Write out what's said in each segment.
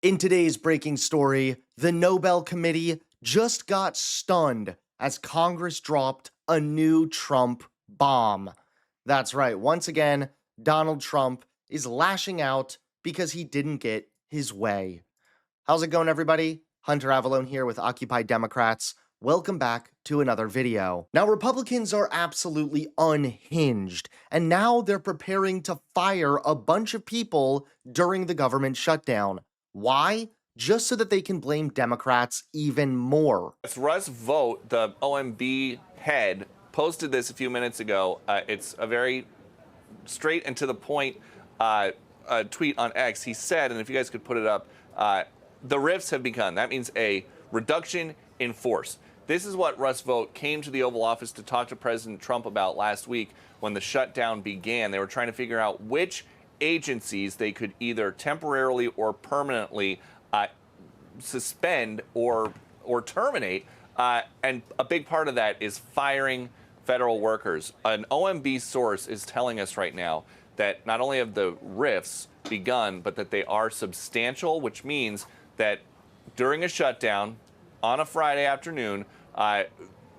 In today's breaking story, the Nobel Committee just got stunned as Congress dropped a new Trump bomb. That's right, once again, Donald Trump is lashing out because he didn't get his way. How's it going, everybody? Hunter Avalone here with Occupy Democrats. Welcome back to another video. Now, Republicans are absolutely unhinged, and now they're preparing to fire a bunch of people during the government shutdown. Why? Just so that they can blame Democrats even more. Russ Vought, the OMB head, posted this a few minutes ago. It's a very straight and to the point tweet on X. He said, and if you guys could put it up, the rifts have begun. That means a reduction in force. This is what Russ Vought came to the Oval Office to talk to President Trump about last week when the shutdown began. They were trying to figure out which agencies they could either temporarily or permanently suspend or terminate, and a big part of that is firing federal workers. An OMB source is telling us right now that not only have the rifts begun, but that they are substantial, which means that during a shutdown on a Friday afternoon,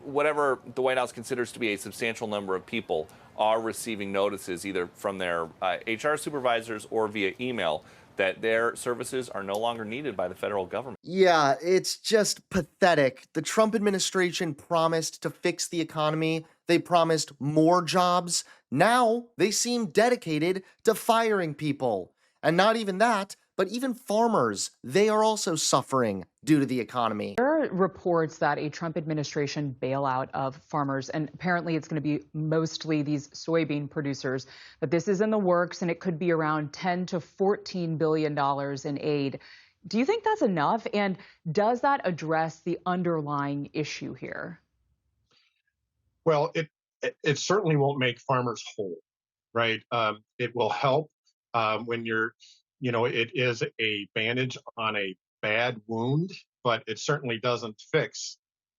whatever the White House considers to be a substantial number of people are receiving notices either from their HR supervisors or via email that their services are no longer needed by the federal government. Yeah, it's just pathetic. The Trump administration promised to fix the economy. They promised more jobs. Now they seem dedicated to firing people. And not even that, but even farmers, they are also suffering due to the economy. There are reports that a Trump administration bailout of farmers, and apparently it's going to be mostly these soybean producers, but this is in the works and it could be around $10 to $14 billion in aid. Do you think that's enough? And does that address the underlying issue here? Well, it certainly won't make farmers whole, right? It will help when it is a bandage on a bad wound, but it certainly doesn't fix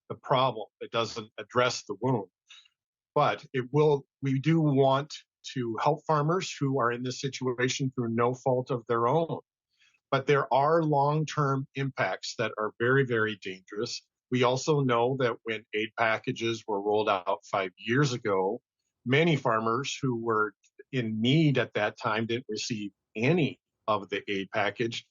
the problem. It doesn't address the wound. But we do want to help farmers who are in this situation through no fault of their own. But there are long-term impacts that are very, very dangerous. We also know that when aid packages were rolled out 5 years ago, many farmers who were in need at that time didn't receive any of the aid package.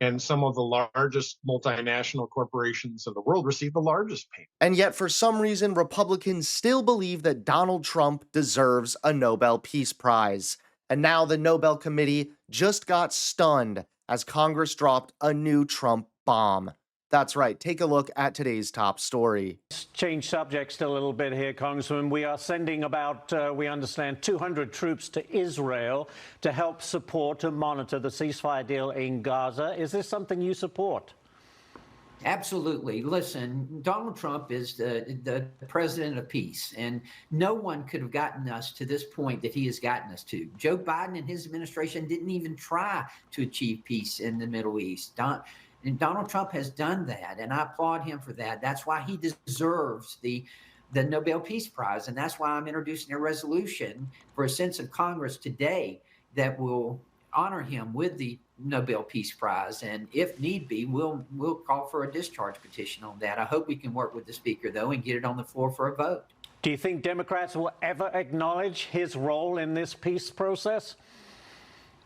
And some of the largest multinational corporations in the world received the largest payment. And yet, for some reason, Republicans still believe that Donald Trump deserves a Nobel Peace Prize. And now the Nobel Committee just got stunned as Congress dropped a new Trump bomb. That's right. Take a look at today's top story. Change subjects a little bit here, Congressman. We are sending about, we understand, 200 troops to Israel to help support and monitor the ceasefire deal in Gaza. Is this something you support? Absolutely. Listen, Donald Trump is the president of peace, and no one could have gotten us to this point that he has gotten us to. Joe Biden and his administration didn't even try to achieve peace in the Middle East. And Donald Trump has done that, and I applaud him for that. That's why he deserves the Nobel Peace Prize, and that's why I'm introducing a resolution for a sense of Congress today that will honor him with the Nobel Peace Prize. And if need be, we'll call for a discharge petition on that. I hope we can work with the Speaker, though, and get it on the floor for a vote. Do you think Democrats will ever acknowledge his role in this peace process?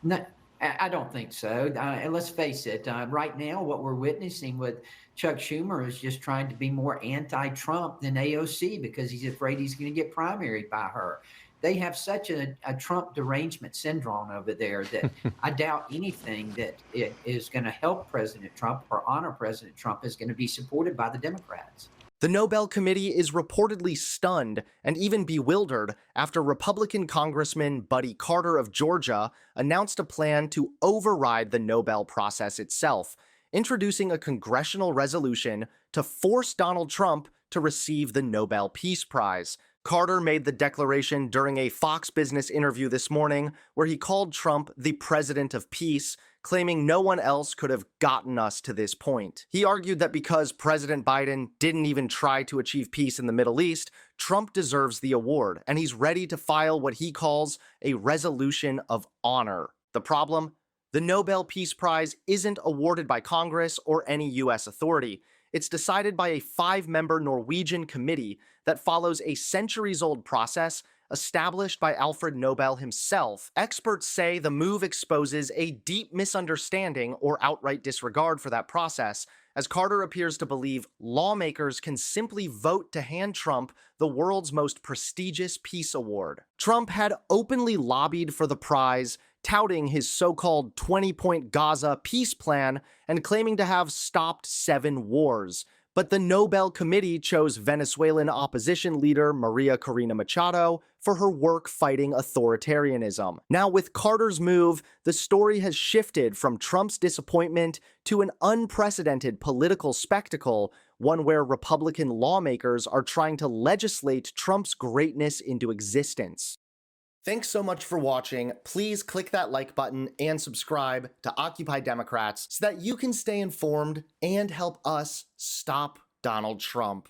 No. I don't think so. And let's face it, right now, what we're witnessing with Chuck Schumer is just trying to be more anti-Trump than AOC because he's afraid he's going to get primaried by her. They have such a Trump derangement syndrome over there that I doubt anything that it is going to help President Trump or honor President Trump is going to be supported by the Democrats. The Nobel Committee is reportedly stunned and even bewildered after Republican Congressman Buddy Carter of Georgia announced a plan to override the Nobel process itself, introducing a congressional resolution to force Donald Trump to receive the Nobel Peace Prize. Carter made the declaration during a Fox Business interview this morning where he called Trump the president of peace, claiming no one else could have gotten us to this point. He argued that because President Biden didn't even try to achieve peace in the Middle East, Trump deserves the award, and he's ready to file what he calls a resolution of honor. The problem? The Nobel Peace Prize isn't awarded by Congress or any U.S. authority. It's decided by a 5-member Norwegian committee that follows a centuries-old process established by Alfred Nobel himself. Experts say the move exposes a deep misunderstanding or outright disregard for that process, as Carter appears to believe lawmakers can simply vote to hand Trump the world's most prestigious peace award. Trump had openly lobbied for the prize, touting his so-called 20-point Gaza peace plan and claiming to have stopped 7 wars. But the Nobel Committee chose Venezuelan opposition leader Maria Corina Machado for her work fighting authoritarianism. Now, with Carter's move, the story has shifted from Trump's disappointment to an unprecedented political spectacle, one where Republican lawmakers are trying to legislate Trump's greatness into existence. Thanks so much for watching. Please click that like button and subscribe to Occupy Democrats so that you can stay informed and help us stop Donald Trump.